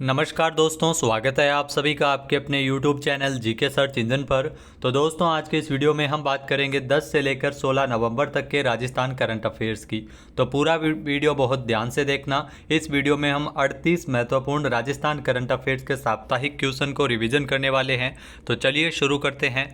नमस्कार दोस्तों, स्वागत है आप सभी का आपके अपने YouTube channel GK search engine पर। तो दोस्तों, आज के इस वीडियो में हम बात करेंगे 10 से लेकर 16 नवंबर तक के राजस्थान करंट अफेयर्स की। तो पूरा वीडियो बहुत ध्यान से देखना। इस वीडियो में हम 38 महत्वपूर्ण राजस्थान करंट अफेयर्स के साप्ताहिक क्वेश्चन को रिवीजन करने वाले हैं। तो चलिए शुरू करते हैं।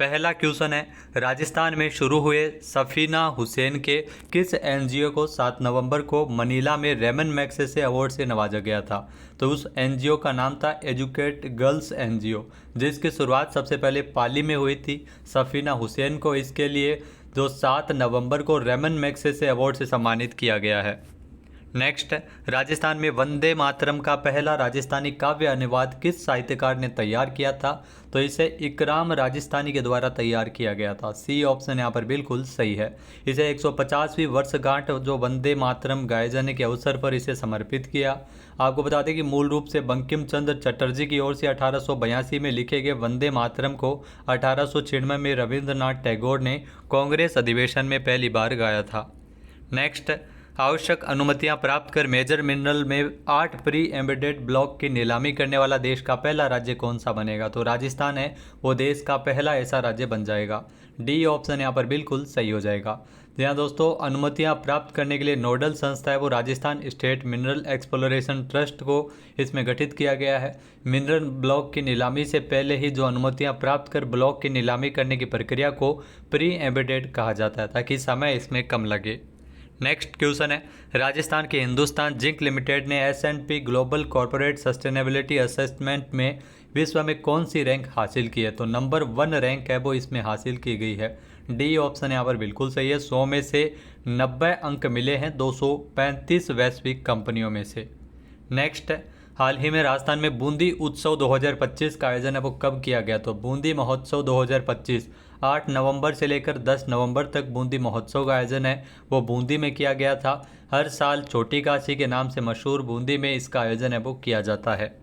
पहला क्वेश्चन है, राजस्थान में शुरू हुए सफीना हुसैन के किस एनजीओ को 7 नवंबर को मनीला में रेमन मैग्सेसे अवार्ड से नवाजा गया था? तो उस एनजीओ का नाम था एजुकेट गर्ल्स एनजीओ, जिसकी शुरुआत सबसे पहले पाली में हुई थी। सफीना हुसैन को इसके लिए जो 7 नवंबर को रेमन मैग्सेसे अवार्ड से सम्मानित किया गया है। नेक्स्ट, राजस्थान में वंदे मातरम का पहला राजस्थानी काव्य अनुवाद किस साहित्यकार ने तैयार किया था? तो इसे इकराम राजस्थानी के द्वारा तैयार किया गया था। सी ऑप्शन यहाँ पर बिल्कुल सही है। इसे 150वीं वर्षगांठ जो वंदे मातरम गाए जाने के अवसर पर इसे समर्पित किया। आपको बता दें कि मूल रूप से बंकिम चंद्र चटर्जी की ओर से 1882 में लिखे गए वंदे मातरम को 1896 में रविंद्रनाथ टैगोर ने कांग्रेस अधिवेशन में पहली बार गाया था। नेक्स्ट, आवश्यक अनुमतियां प्राप्त कर मेजर मिनरल में 8 प्री एम्बेडेड ब्लॉक की नीलामी करने वाला देश का पहला राज्य कौन सा बनेगा? तो राजस्थान है वो देश का पहला ऐसा राज्य बन जाएगा। डी ऑप्शन यहाँ पर बिल्कुल सही हो जाएगा। यहाँ दोस्तों, अनुमतियां प्राप्त करने के लिए नोडल संस्था है वो Rajasthan state mineral exploration trust को इसमें गठित किया गया है। मिनरल ब्लॉक की नीलामी से पहले ही जो अनुमतियां प्राप्त कर ब्लॉक की नीलामी करने की प्रक्रिया को प्री एम्बेडेड कहा जाता है, ताकि समय इसमें कम लगे। नेक्स्ट क्वेश्चन है, राजस्थान के हिंदुस्तान जिंक लिमिटेड ने S&P global corporate sustainability assessment में विश्व में कौन सी रैंक हासिल की है? तो नंबर 1 रैंक है वो इसमें हासिल की गई है। डी ऑप्शन यहाँ पर बिल्कुल सही है। 100 में से 90 अंक मिले हैं 235 वैश्विक कंपनियों में से। नेक्स्ट, हाल ही में राजस्थान में बूंदी उत्सव 2025 का आयोजन है वो कब किया गया? तो बूंदी महोत्सव 2025 8 नवंबर से लेकर 10 नवंबर तक बूंदी महोत्सव का आयोजन है वो बूंदी में किया गया था। हर साल छोटी काशी के नाम से मशहूर बूंदी में इसका आयोजन है वो किया जाता है।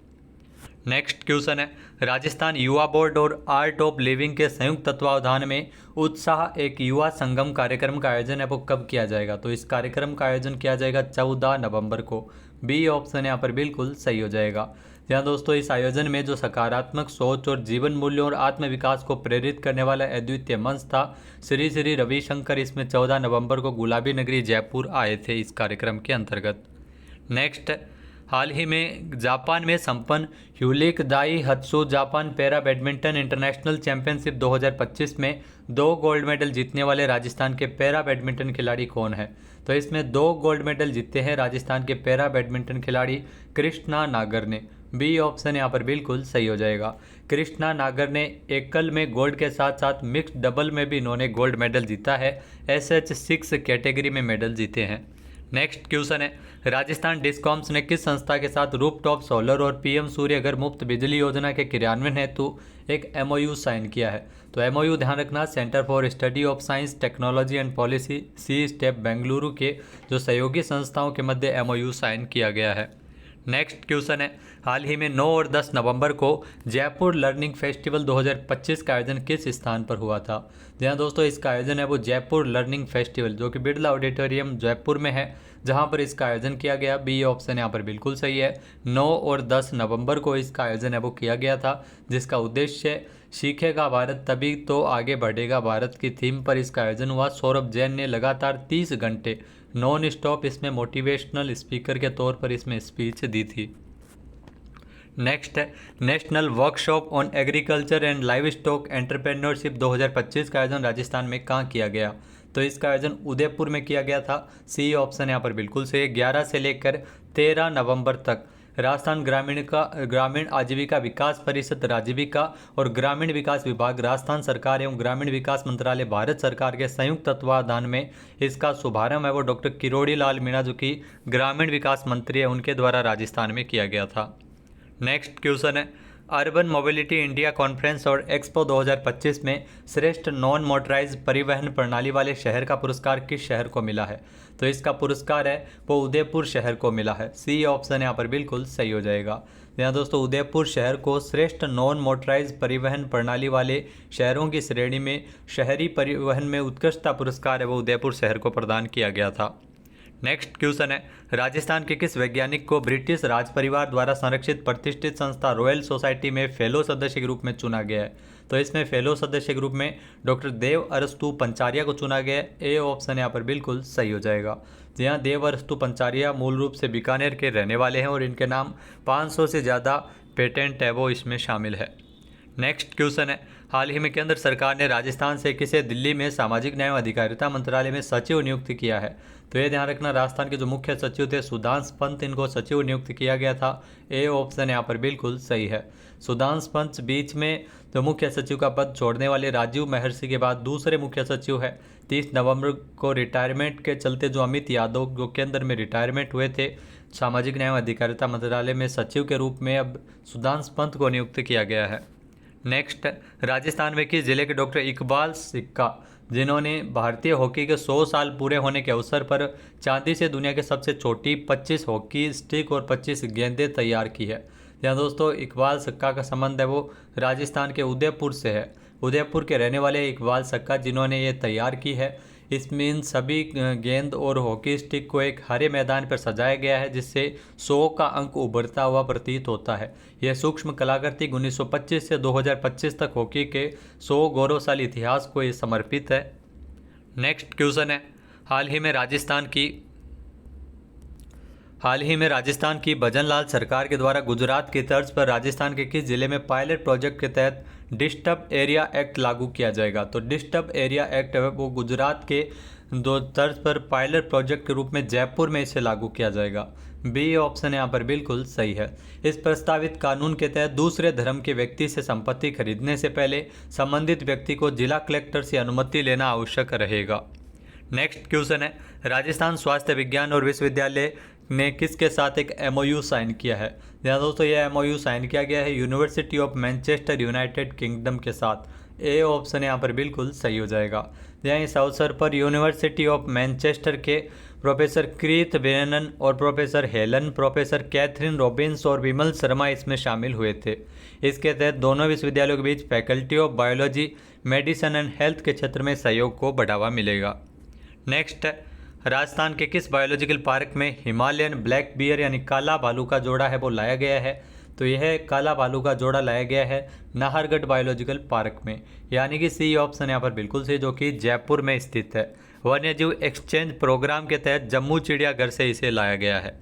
नेक्स्ट क्वेश्चन है, राजस्थान युवा बोर्ड और आर्ट ऑफ लिविंग के संयुक्त तत्वावधान में उत्साह एक युवा संगम कार्यक्रम का आयोजन है वो कब किया जाएगा? तो इस कार्यक्रम का आयोजन किया जाएगा 14 नवंबर को। बी ऑप्शन यहाँ पर बिल्कुल सही हो जाएगा। यहाँ दोस्तों, इस आयोजन में जो सकारात्मक सोच और जीवन मूल्यों और आत्मविकास को प्रेरित करने वाला अद्वितीय मंच था, श्री श्री रविशंकर इसमें 14 नवंबर को गुलाबी नगरी जयपुर आए थे इस कार्यक्रम के अंतर्गत। नेक्स्ट, हाल ही में जापान में संपन्न Hulic Daihatsu Japan para badminton international championship 2025 में 2 गोल्ड मेडल जीतने वाले राजस्थान के पैरा बैडमिंटन खिलाड़ी कौन है? तो इसमें 2 गोल्ड मेडल जीते हैं राजस्थान के पैरा बैडमिंटन खिलाड़ी कृष्णा नागर ने। बी ऑप्शन यहाँ पर बिल्कुल सही हो जाएगा। कृष्णा नागर ने एकल में गोल्ड के साथ साथ मिक्स्ड डबल में भी इन्होंने गोल्ड मेडल जीता है। SH6 कैटेगरी में मेडल जीते हैं। नेक्स्ट क्वेश्चन है, राजस्थान डिस्कॉम्स ने किस संस्था के साथ रूफटॉप सोलर और PM सूर्य घर मुफ्त बिजली योजना के क्रियान्वयन हेतु एक MOU साइन किया है? तो MOU ध्यान रखना, centre for study of science technology and policy C-STEP Bengaluru के जो सहयोगी संस्थाओं के मध्य MOU साइन किया गया है। नेक्स्ट क्वेश्चन है, हाल ही में 9 और 10 नवंबर को जयपुर लर्निंग फेस्टिवल 2025 का आयोजन किस स्थान पर हुआ था? जहाँ दोस्तों, इसका आयोजन है वो जयपुर लर्निंग फेस्टिवल जो कि बिरला ऑडिटोरियम जयपुर में है, जहाँ पर इसका आयोजन किया गया। बी ऑप्शन यहाँ पर बिल्कुल सही है। 9 और 10 नवंबर को इसका आयोजन है वो किया गया था, जिसका उद्देश्य सीखेगा भारत तभी तो आगे बढ़ेगा भारत की थीम पर इसका आयोजन हुआ। सौरभ जैन ने लगातार 30 घंटे नॉन स्टॉप इसमें मोटिवेशनल स्पीकर के तौर पर इसमें स्पीच दी थी। नेक्स्ट है, national workshop on agriculture and live stock entrepreneurship 2025 का आयोजन राजस्थान में कहाँ किया गया? तो इसका आयोजन उदयपुर में किया गया था। सी ऑप्शन यहाँ पर बिल्कुल सही है। 11 से लेकर 13 नवंबर तक राजस्थान ग्रामीण आजीविका विकास परिषद राजीविका और ग्रामीण विकास विभाग राजस्थान सरकार एवं ग्रामीण विकास मंत्रालय भारत सरकार के संयुक्त तत्वावधान में इसका शुभारंभ है वो डॉक्टर किरोड़ी लाल मीणा जो कि ग्रामीण विकास मंत्री है उनके द्वारा राजस्थान में किया गया था। नेक्स्ट क्वेश्चन है, अर्बन मोबिलिटी इंडिया कॉन्फ्रेंस और एक्सपो 2025 में श्रेष्ठ नॉन मोटराइज परिवहन प्रणाली वाले शहर का पुरस्कार किस शहर को मिला है? तो इसका पुरस्कार है वो उदयपुर शहर को मिला है। सी ऑप्शन यहाँ पर बिल्कुल सही हो जाएगा। यहाँ दोस्तों, उदयपुर शहर को श्रेष्ठ नॉन मोटराइज परिवहन प्रणाली वाले शहरों की श्रेणी में शहरी परिवहन में उत्कृष्टता पुरस्कार है वो उदयपुर शहर को प्रदान किया गया था। नेक्स्ट क्वेश्चन है, राजस्थान के किस वैज्ञानिक को ब्रिटिश राज परिवार द्वारा संरक्षित प्रतिष्ठित संस्था रॉयल सोसाइटी में फेलो सदस्य के रूप में चुना गया है? तो इसमें फेलो सदस्य के रूप में डॉक्टर देव अरस्तु पंचारिया को चुना गया है। ए ऑप्शन यहाँ पर बिल्कुल सही हो जाएगा। जी हाँ, देव अरस्तु पंचारिया मूल रूप से बीकानेर के रहने वाले हैं और इनके नाम 500 से ज़्यादा पेटेंट है वो इसमें शामिल है। नेक्स्ट क्वेश्चन है, हाल ही में केंद्र सरकार ने राजस्थान से किसे दिल्ली में सामाजिक न्याय एवं अधिकारिता मंत्रालय में सचिव नियुक्त किया है? तो ये ध्यान रखना, राजस्थान के जो मुख्य सचिव थे सुधांश पंत, इनको सचिव नियुक्त किया गया था। ए ऑप्शन यहाँ पर बिल्कुल सही है। सुधांश पंत बीच में जो मुख्य सचिव का पद छोड़ने वाले राजीव महर्षि के बाद दूसरे मुख्य सचिव है। 30 नवंबर को रिटायरमेंट के चलते जो अमित यादव जो केंद्र में रिटायरमेंट हुए थे, सामाजिक न्याय एवं अधिकारिता मंत्रालय में सचिव के रूप में अब सुधांश पंत को नियुक्त किया गया है। नेक्स्ट, राजस्थान में किस जिले के डॉक्टर इकबाल सिक्का, जिन्होंने भारतीय हॉकी के 100 साल पूरे होने के अवसर पर चांदी से दुनिया की सबसे छोटी 25 हॉकी स्टिक और 25 गेंदें तैयार की है? यहाँ दोस्तों इकबाल सिक्का का संबंध है वो राजस्थान के उदयपुर से है। उदयपुर के रहने वाले इकबाल सिक्का जिन्होंने ये तैयार की है। इसमें इन सभी गेंद और हॉकी स्टिक को एक हरे मैदान पर सजाया गया है, जिससे 100 का अंक उभरता हुआ प्रतीत होता है। यह सूक्ष्म कलाकृति 1925 से 2025 तक हॉकी के 100 गौरवशाली इतिहास को ये समर्पित है। नेक्स्ट क्वेश्चन है, हाल ही में राजस्थान की भजनलाल सरकार के द्वारा गुजरात की तर्ज पर राजस्थान के किस जिले में पायलट प्रोजेक्ट के तहत डिस्टर्ब एरिया एक्ट लागू किया जाएगा? तो डिस्टर्ब एरिया एक्ट है वो गुजरात के दो तर्ज पर पायलट प्रोजेक्ट के रूप में जयपुर में इसे लागू किया जाएगा। बी ऑप्शन यहाँ पर बिल्कुल सही है। इस प्रस्तावित कानून के तहत दूसरे धर्म के व्यक्ति से संपत्ति खरीदने से पहले संबंधित व्यक्ति को जिला कलेक्टर से अनुमति लेना आवश्यक रहेगा। नेक्स्ट क्वेश्चन है, राजस्थान स्वास्थ्य विज्ञान और विश्वविद्यालय ने किसके साथ एक एमओयू साइन किया है? यहाँ दोस्तों यह एमओयू साइन किया गया है university of Manchester United kingdom के साथ। ए ऑप्शन यहाँ पर बिल्कुल सही हो जाएगा। यहाँ इस अवसर पर यूनिवर्सिटी ऑफ मैनचेस्टर के प्रोफेसर क्रीथ बेनन और professor Helen, professor Catherine Robbins और विमल शर्मा इसमें शामिल हुए थे। इसके तहत दोनों विश्वविद्यालयों के बीच faculty of biology, medicine and health के क्षेत्र में सहयोग को बढ़ावा मिलेगा। नेक्स्ट, राजस्थान के किस बायोलॉजिकल पार्क में हिमालयन ब्लैक बियर यानी काला भालू का जोड़ा है वो लाया गया है? तो यह काला भालू का जोड़ा लाया गया है नाहरगढ़ बायोलॉजिकल पार्क में, यानी कि सी ऑप्शन यहाँ पर बिल्कुल सही, जो कि जयपुर में स्थित है। वन्यजीव एक्सचेंज प्रोग्राम के तहत जम्मू चिड़ियाघर से इसे लाया गया है।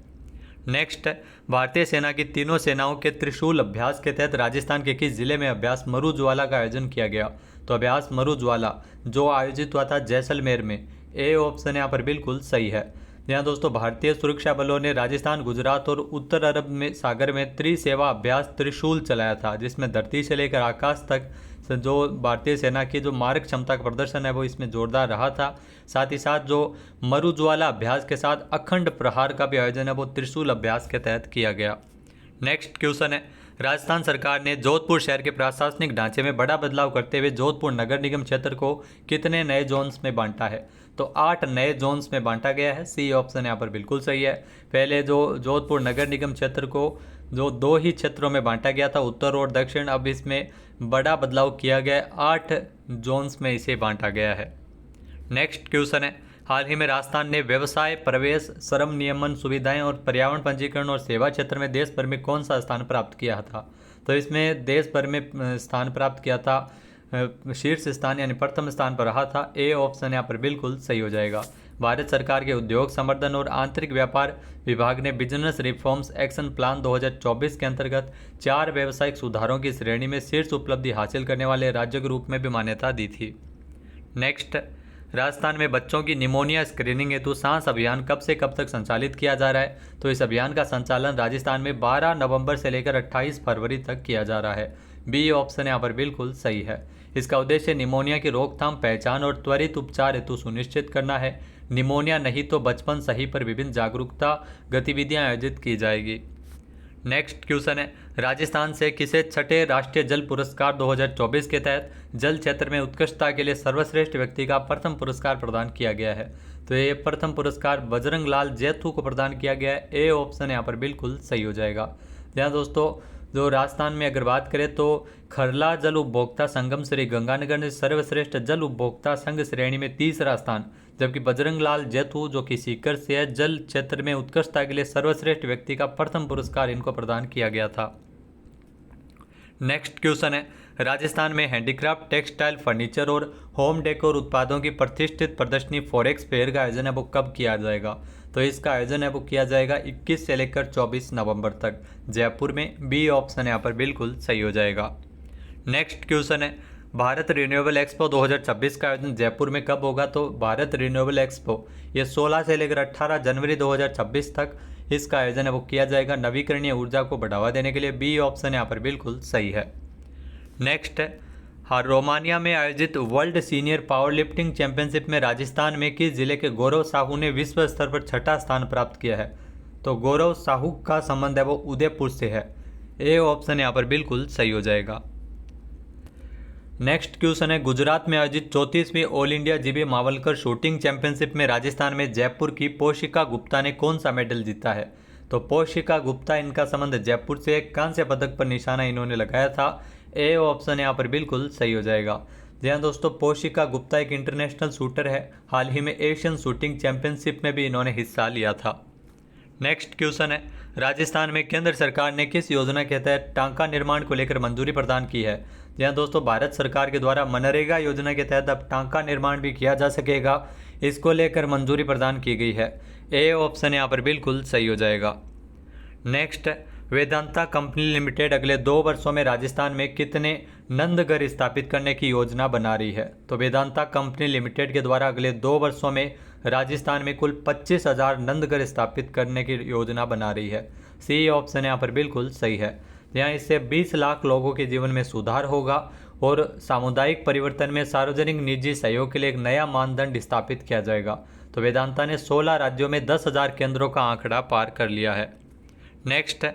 नेक्स्ट, भारतीय सेना की तीनों सेनाओं के त्रिशूल अभ्यास के तहत राजस्थान के किस जिले में अभ्यास मरुज्वाला का आयोजन किया गया? तो अभ्यास मरुज्वाला जो आयोजित हुआ था जैसलमेर में। ए ऑप्शन यहाँ पर बिल्कुल सही है। यहाँ दोस्तों भारतीय सुरक्षा बलों ने राजस्थान, गुजरात और उत्तर अरब में सागर में त्रिसेवा अभ्यास त्रिशूल चलाया था, जिसमें धरती से लेकर आकाश तक जो भारतीय सेना की जो मारक क्षमता का प्रदर्शन है वो इसमें जोरदार रहा था। साथ ही साथ जो मरुज्वाला अभ्यास के साथ अखंड प्रहार का भी आयोजन है वो त्रिशूल अभ्यास के तहत किया गया। नेक्स्ट क्वेश्चन है, राजस्थान सरकार ने जोधपुर शहर के प्रशासनिक ढांचे में बड़ा बदलाव करते हुए जोधपुर नगर निगम क्षेत्र को कितने नए जोन्स में बांटा है? तो 8 नए जोन्स में बांटा गया है। सी ऑप्शन यहाँ पर बिल्कुल सही है। पहले जो जोधपुर नगर निगम क्षेत्र को जो 2 ही क्षेत्रों में बांटा गया था, उत्तर और दक्षिण, अब इसमें बड़ा बदलाव किया गया, 8 जोन्स में इसे बांटा गया है। नेक्स्ट क्वेश्चन है, हाल ही में राजस्थान ने व्यवसाय, प्रवेश, श्रम नियमन सुविधाएं और पर्यावरण पंजीकरण और सेवा क्षेत्र में देश भर में कौन सा स्थान प्राप्त किया था? तो इसमें देश भर में स्थान प्राप्त किया था, शीर्ष स्थान यानी प्रथम स्थान पर रहा था। ए ऑप्शन यहाँ पर बिल्कुल सही हो जाएगा। भारत सरकार के उद्योग संवर्धन और आंतरिक व्यापार विभाग ने बिजनेस रिफॉर्म्स एक्शन प्लान 2024 के अंतर्गत 4 व्यावसायिक सुधारों की श्रेणी में शीर्ष उपलब्धि हासिल करने वाले राज्य के रूप में भी मान्यता दी थी। नेक्स्ट, राजस्थान में बच्चों की निमोनिया स्क्रीनिंग हेतु सांस अभियान कब से कब तक संचालित किया जा रहा है? तो इस अभियान का संचालन राजस्थान में 12 नवंबर से लेकर 28 फरवरी तक किया जा रहा है। बी ऑप्शन यहाँ पर बिल्कुल सही है। इसका उद्देश्य निमोनिया की रोकथाम, पहचान और त्वरित उपचार हेतु सुनिश्चित करना है। निमोनिया नहीं तो बचपन सही पर विभिन्न जागरूकता गतिविधियां आयोजित की जाएगी। नेक्स्ट क्वेश्चन है, राजस्थान से किसे छठे राष्ट्रीय जल पुरस्कार 2024 के तहत जल क्षेत्र में उत्कृष्टता के लिए सर्वश्रेष्ठ व्यक्ति का प्रथम पुरस्कार प्रदान किया गया है? तो ये प्रथम पुरस्कार बजरंग लाल जैथू को प्रदान किया गया है। ए ऑप्शन यहाँ पर बिल्कुल सही हो जाएगा। यहाँ दोस्तों जो राजस्थान में अगर बात करें तो खरला जल उपभोक्ता संगम श्री गंगानगर ने सर्वश्रेष्ठ जल उपभोक्ता संघ श्रेणी में तीसरा स्थान, जबकि बजरंग लाल जेतू जो कि सीकर से है, जल क्षेत्र में उत्कृष्टता के लिए सर्वश्रेष्ठ व्यक्ति का प्रथम पुरस्कार इनको प्रदान किया गया था। नेक्स्ट क्वेश्चन है, राजस्थान में हैंडीक्राफ्ट, टेक्सटाइल, फर्नीचर और होम डेकोर उत्पादों की प्रतिष्ठित प्रदर्शनी फॉरेक्स फेयर का आयोजन है वो कब किया जाएगा? तो इसका आयोजन है वो किया जाएगा 21 से लेकर 24 नवंबर तक जयपुर में। बी ऑप्शन यहाँ पर बिल्कुल सही हो जाएगा। नेक्स्ट क्वेश्चन है, भारत रिन्यूएबल एक्सपो 2026 का आयोजन जयपुर में कब होगा? तो भारत रिन्यूएबल एक्सपो ये 16 से लेकर 18 जनवरी 2026 तक इसका आयोजन है वो किया जाएगा, नवीकरणीय ऊर्जा को बढ़ावा देने के लिए। बी ऑप्शन यहाँ पर बिल्कुल सही है। नेक्स्ट है, हाँ, रोमानिया में आयोजित world senior power lifting championship में राजस्थान में किस जिले के गौरव साहू ने विश्व स्तर पर छठा स्थान प्राप्त किया है? तो गौरव साहू का संबंध है वो उदयपुर से है। ए ऑप्शन यहाँ पर बिल्कुल सही हो जाएगा। नेक्स्ट क्वेश्चन है, गुजरात में आयोजित 34वीं all India GB Mavlankar shooting championship में राजस्थान में जयपुर की पोशिका गुप्ता ने कौन सा मेडल जीता है? तो पोशिका गुप्ता, इनका संबंध जयपुर से, कांस्य पदक पर निशाना इन्होंने लगाया था। ए ऑप्शन यहाँ पर बिल्कुल सही हो जाएगा। जी हाँ दोस्तों, पोशिका गुप्ता एक इंटरनेशनल शूटर है, हाल ही में एशियन शूटिंग चैंपियनशिप में भी इन्होंने हिस्सा लिया था। नेक्स्ट क्वेश्चन है, राजस्थान में केंद्र सरकार ने किस योजना के तहत टांका निर्माण को लेकर मंजूरी प्रदान की है? जी हाँ दोस्तों, भारत सरकार के द्वारा मनरेगा योजना के तहत अब टांका निर्माण भी किया जा सकेगा, इसको लेकर मंजूरी प्रदान की गई है। ए ऑप्शन यहाँ पर बिल्कुल सही हो जाएगा। नेक्स्ट, वेदांता कंपनी लिमिटेड अगले 2 वर्षों में राजस्थान में कितने नंदघर स्थापित करने की योजना बना रही है? तो वेदांता कंपनी लिमिटेड के द्वारा अगले 2 वर्षों में राजस्थान में कुल 25,000 नंदघर स्थापित करने की योजना बना रही है। सी ऑप्शन यहाँ पर बिल्कुल सही है। यहाँ इससे 20 लाख लोगों के जीवन में सुधार होगा और सामुदायिक परिवर्तन में सार्वजनिक निजी सहयोग के लिए एक नया मानदंड स्थापित किया जाएगा। तो वेदांता ने 16 राज्यों में 10,000 केंद्रों का आंकड़ा पार कर लिया है। नेक्स्ट,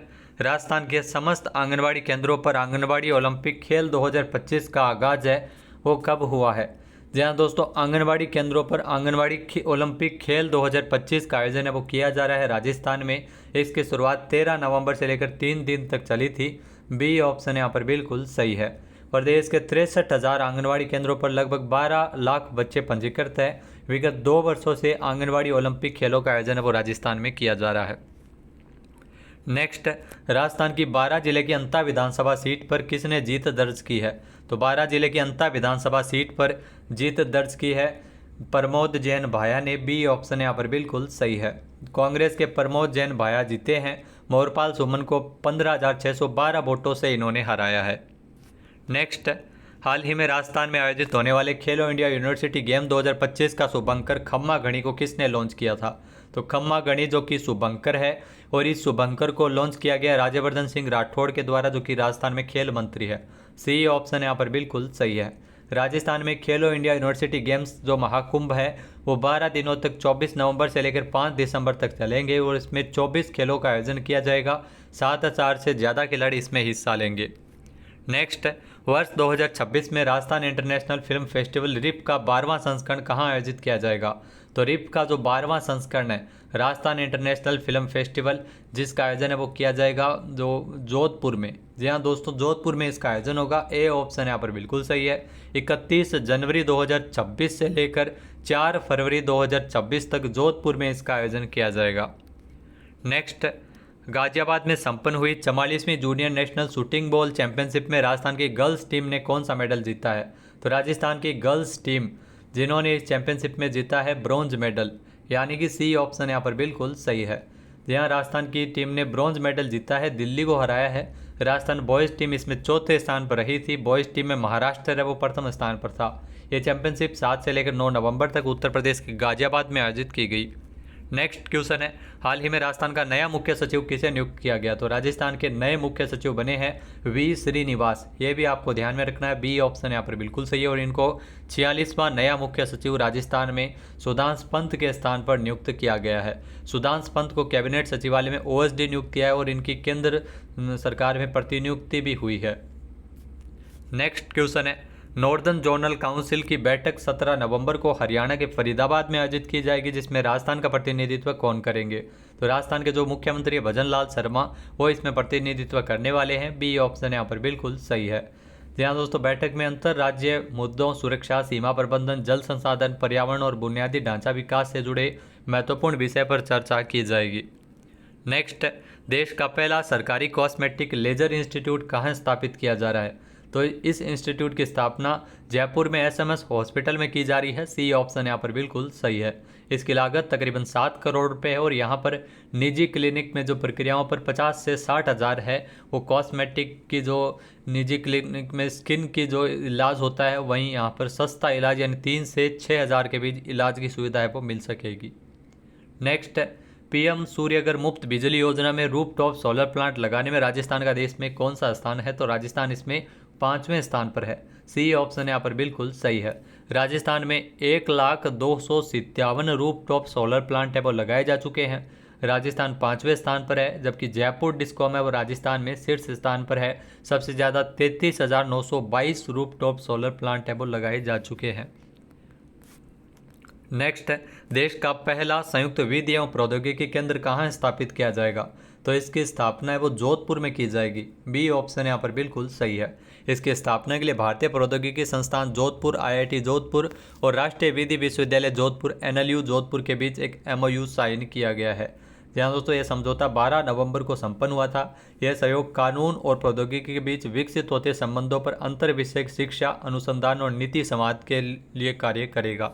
राजस्थान के समस्त आंगनबाड़ी केंद्रों पर आंगनबाड़ी ओलंपिक खेल 2025 का आगाज है वो कब हुआ है? जी हाँ दोस्तों, आंगनबाड़ी केंद्रों पर आंगनबाड़ी ओलंपिक खेल 2025 का आयोजन है वो किया जा रहा है राजस्थान में। इसकी शुरुआत 13 नवंबर से लेकर 3 दिन तक चली थी। बी ऑप्शन यहाँ पर बिल्कुल सही है। प्रदेश के 63,000 आंगनबाड़ी केंद्रों पर लगभग 12 लाख बच्चे पंजीकृत हैं। विगत 2 वर्षों से आंगनबाड़ी ओलंपिक खेलों का आयोजन है वो राजस्थान में किया जा रहा है। नेक्स्ट, राजस्थान की 12 जिले की अंता विधानसभा सीट पर किसने जीत दर्ज की है? तो 12 जिले की अंता विधानसभा सीट पर जीत दर्ज की है प्रमोद जैन भाया ने। बी ऑप्शन यहाँ पर बिल्कुल सही है। कांग्रेस के प्रमोद जैन भाया जीते हैं। मोरपाल सुमन को 15,612 वोटों से इन्होंने हराया है। नेक्स्ट, हाल ही में राजस्थान में आयोजित होने वाले खेलो इंडिया यूनिवर्सिटी गेम 2025 का शुभंकर खम्मा गणी को किसने लॉन्च किया था? तो खम्मा गणी जो कि शुभंकर है और इस शुभंकर को लॉन्च किया गया राज्यवर्धन सिंह राठौड़ के द्वारा, जो कि राजस्थान में खेल मंत्री है। सी ऑप्शन यहाँ पर बिल्कुल सही है। राजस्थान में खेलो इंडिया यूनिवर्सिटी गेम्स जो महाकुंभ है वो 12 दिनों तक 24 नवंबर से लेकर 5 दिसंबर तक चलेंगे और इसमें 24 खेलों का आयोजन किया जाएगा। 7,000 से ज़्यादा खिलाड़ी इसमें हिस्सा लेंगे। नेक्स्ट, वर्ष 2026 में राजस्थान इंटरनेशनल फिल्म फेस्टिवल रिप का 12वां संस्करण कहाँ आयोजित किया जाएगा? तो रिप का जो 12वां संस्करण है राजस्थान इंटरनेशनल फिल्म फेस्टिवल, जिसका आयोजन है वो किया जाएगा जो जोधपुर में। जी हाँ दोस्तों, जोधपुर में इसका आयोजन होगा। ए ऑप्शन यहाँ पर बिल्कुल सही है। 31 जनवरी 2026 से लेकर 4 फरवरी 2026 तक जोधपुर में इसका आयोजन किया जाएगा। नेक्स्ट, गाजियाबाद में संपन्न हुई 44वीं junior national shooting ball championship में राजस्थान की गर्ल्स टीम ने कौन सा मेडल जीता है? तो राजस्थान की गर्ल्स टीम जिन्होंने इस चैंपियनशिप में जीता है ब्रॉन्ज मेडल, यानी कि सी ऑप्शन यहाँ पर बिल्कुल सही है। यहाँ राजस्थान की टीम ने ब्रॉन्ज मेडल जीता है, दिल्ली को हराया है। राजस्थान बॉयज़ टीम इसमें चौथे स्थान पर रही थी। बॉयज़ टीम में महाराष्ट्र है वो प्रथम स्थान पर था। ये चैंपियनशिप 7 से लेकर 9 नवंबर तक उत्तर प्रदेश के गाजियाबाद में आयोजित की गई। नेक्स्ट क्वेश्चन है, हाल ही में राजस्थान का नया मुख्य सचिव किसे नियुक्त किया गया? तो राजस्थान के नए मुख्य सचिव बने हैं वी श्रीनिवास। ये भी आपको ध्यान में रखना है। बी ऑप्शन यहाँ पर बिल्कुल सही है और इनको 46वां नया मुख्य सचिव राजस्थान में सुधांश पंत के स्थान पर नियुक्त किया गया है। सुधांश पंत को कैबिनेट सचिवालय में ओएसडी नियुक्त किया है और इनकी केंद्र सरकार में प्रतिनियुक्ति भी हुई है। नेक्स्ट क्वेश्चन है, नॉर्दर्न जोनल काउंसिल की बैठक 17 नवंबर को हरियाणा के फरीदाबाद में आयोजित की जाएगी, जिसमें राजस्थान का प्रतिनिधित्व कौन करेंगे? तो राजस्थान के जो मुख्यमंत्री भजन लाल शर्मा वो इसमें प्रतिनिधित्व करने वाले हैं। बी ऑप्शन यहाँ पर बिल्कुल सही है। यहाँ दोस्तों बैठक में अंतर्राज्यीय मुद्दों, सुरक्षा, सीमा प्रबंधन, जल संसाधन, पर्यावरण और बुनियादी ढांचा विकास से जुड़े महत्वपूर्ण विषय पर चर्चा की जाएगी। नेक्स्ट, देश का पहला सरकारी कॉस्मेटिक लेजर इंस्टीट्यूट कहाँ स्थापित किया जा रहा है? तो इस इंस्टीट्यूट की स्थापना जयपुर में एसएमएस हॉस्पिटल में की जा रही है। सी ऑप्शन यहाँ पर बिल्कुल सही है। इसकी लागत तकरीबन 7 करोड़ रुपए है और यहाँ पर निजी क्लिनिक में जो प्रक्रियाओं पर 50 से 60 हज़ार है, वो कॉस्मेटिक की जो निजी क्लिनिक में स्किन की जो इलाज होता है, वहीं यहाँ पर सस्ता इलाज यानी 3 से 6 हज़ार के बीच इलाज की सुविधा है वो मिल सकेगी। नेक्स्ट, पीएम सूर्यघर मुफ्त बिजली योजना में रूफटॉप सोलर प्लांट लगाने में राजस्थान का देश में कौन सा स्थान है? तो राजस्थान इसमें 5वें स्थान पर है। सी ऑप्शन यहाँ पर बिल्कुल सही है। राजस्थान में 1,02,57 रूफटॉप सोलर प्लांट है वो लगाए जा चुके हैं। राजस्थान 5वें स्थान पर है, जबकि जयपुर डिस्कॉम है वो राजस्थान में शीर्ष स्थान पर है। सबसे ज़्यादा 33,922 रूफटॉप सोलर प्लांट है वो लगाए जा चुके हैं। नेक्स्ट, देश का पहला संयुक्त विधि एवं प्रौद्योगिकी केंद्र कहाँ स्थापित किया जाएगा? तो इसकी स्थापना है वो जोधपुर में की जाएगी। बी ऑप्शन यहाँ पर बिल्कुल सही है। इसकी स्थापना के लिए भारतीय प्रौद्योगिकी संस्थान जोधपुर, आईआईटी जोधपुर और राष्ट्रीय विधि विश्वविद्यालय जोधपुर एनएलयू जोधपुर के बीच एक एमओयू साइन किया गया है। जहाँ दोस्तों ये समझौता 12 नवंबर को संपन्न हुआ था। यह सहयोग कानून और प्रौद्योगिकी के बीच विकसित होते संबंधों पर अंतर विषयक शिक्षा, अनुसंधान और नीति संवाद के लिए कार्य करेगा।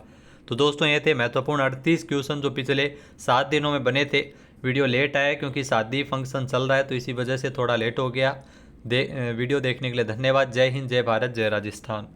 तो दोस्तों ये थे महत्वपूर्ण 38 क्वेश्चन जो पिछले 7 दिनों में बने थे। वीडियो लेट आया क्योंकि शादी फंक्शन चल रहा है, तो इसी वजह से थोड़ा लेट हो गया। वीडियो देखने के लिए धन्यवाद। जय हिंद, जय भारत, जय राजस्थान।